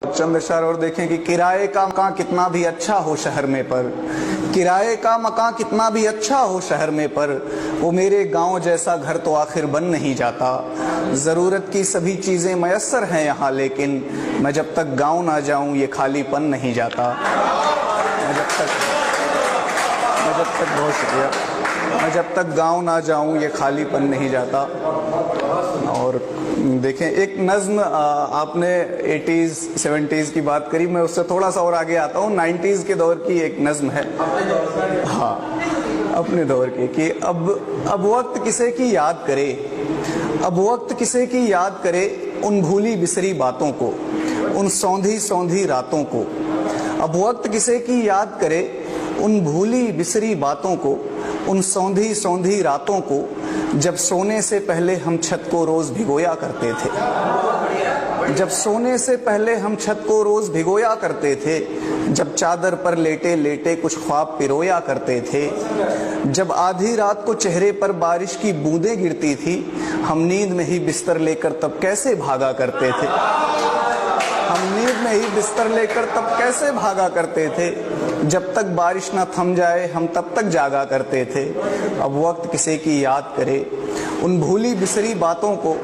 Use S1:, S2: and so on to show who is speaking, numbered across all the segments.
S1: चंद अशआर और देखें कि किराए का मकान कितना भी अच्छा हो शहर में पर, किराए का मकान कितना भी अच्छा हो शहर में पर, वो मेरे गांव जैसा घर तो आखिर बन नहीं जाता। ज़रूरत की सभी चीज़ें मयस्सर हैं यहाँ, लेकिन मैं जब तक गांव ना जाऊँ ये खालीपन नहीं जाता। बहुत शुक्रिया। मैं जब तक गांव ना जाऊँ ये खालीपन नहीं जाता। और देखें, एक नज़्म आपने 80s 70s की बात करी, मैं उससे थोड़ा सा और आगे आता हूँ। 90s के दौर की एक नज़्म है, हाँ अपने दौर की, कि अब वक्त किसे की याद करे, अब वक्त किसे की याद करे उन भूली बिसरी बातों को, उन सौंधी सौंधी रातों को। अब वक्त किसे की याद करे उन भूली बिसरी बातों को, उन सौंधी सौंधी रातों को, जब सोने से पहले हम छत को रोज भिगोया करते थे, जब सोने से पहले हम छत को रोज भिगोया करते थे, जब चादर पर लेटे लेटे कुछ ख्वाब पिरोया करते थे, जब आधी रात को चेहरे पर बारिश की बूंदें गिरती थी, हम नींद में ही बिस्तर लेकर तब कैसे भागा करते थे, हम नींद में ही बिस्तर लेकर तब कैसे भागा करते थे, जब तक बारिश ना थम जाए हम तब तक जागा करते थे। अब वक्त किसे की याद करे उन भूली बिसरी बातों को,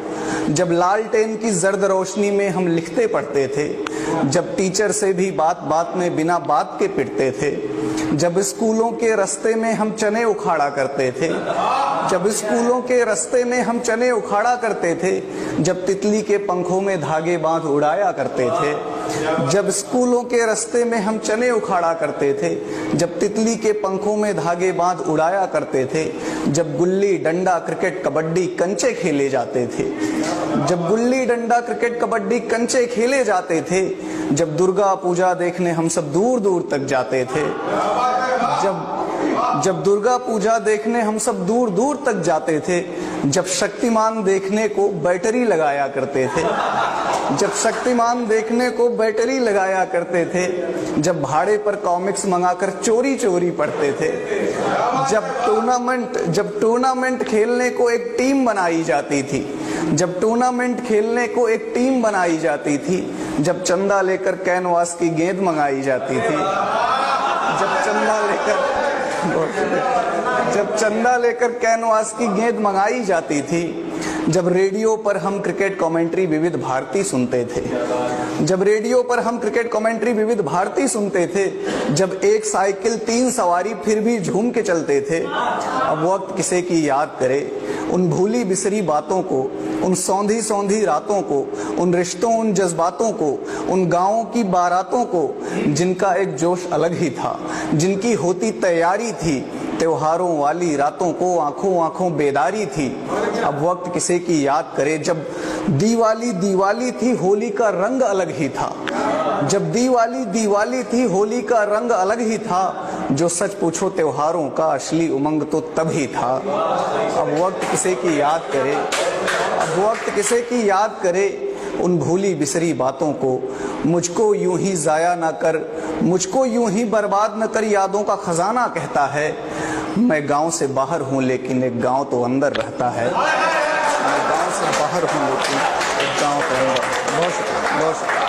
S1: जब लालटेन की जर्द रोशनी में हम लिखते पढ़ते थे, जब टीचर से भी बात बात में बिना बात के पिटते थे, जब स्कूलों के रास्ते में हम चने उखाड़ा करते थे, जब स्कूलों के रास्ते में हम चने उखाड़ा करते थे, जब तितली के पंखों में धागे बांध उड़ाया करते थे, जब स्कूलों के रास्ते में हम चने उखाड़ा करते थे, जब तितली के पंखों में धागे बांध उड़ाया करते थे, जब गुल्ली डंडा क्रिकेट कबड्डी कंचे खेले जाते थे, जब गुल्ली डंडा क्रिकेट कबड्डी कंचे खेले जाते थे, जब दुर्गा पूजा देखने हम सब दूर दूर तक जाते थे, जब दुर्गा पूजा देखने हम सब दूर दूर तक जाते थे, जब शक्तिमान देखने को बैटरी लगाया करते थे, जब शक्तिमान देखने को बैटरी लगाया करते थे, जब भाड़े पर कॉमिक्स मंगाकर चोरी चोरी पढ़ते थे, जब टूर्नामेंट खेलने को एक टीम बनाई जाती थी, जब टूर्नामेंट खेलने को एक टीम बनाई जाती थी, जब चंदा लेकर कैनवास की गेंद मंगाई जाती थी, जब चंदा लेकर कैनवास की गेंद मंगाई जाती थी, जब रेडियो पर हम क्रिकेट कमेंट्री विविध भारती सुनते थे, जब रेडियो पर हम क्रिकेट कमेंट्री विविध भारती सुनते थे, जब एक साइकिल 3 सवारी फिर भी झूम के चलते थे। अब वक्त किसे की याद करे उन भूली बिसरी बातों को, उन सौंधी सौंधी रातों को, उन रिश्तों उन जज्बातों को, उन गाँवों की बारातों को, जिनका एक जोश अलग ही था, जिनकी होती तैयारी थी, त्योहारों वाली रातों को आंखों आंखों बेदारी थी। अब वक्त किसे की याद करे जब दीवाली दीवाली थी होली का रंग अलग ही था, जब दीवाली दीवाली थी होली का रंग अलग ही था, जो सच पूछो त्योहारों का असली उमंग तो तब ही था। अब वक्त किसे की याद करे, अब वक्त किसे की याद करे उन भूली बिसरी बातों को, मुझको यूं ही जाया ना कर, मुझको यूं ही बर्बाद न कर, यादों का खजाना कहता है। मैं गांव से बाहर हूं लेकिन एक गांव तो अंदर रहता है, मैं गांव से बाहर हूं लेकिन एक गांव तो अंदर। बहुत शुक्रिया।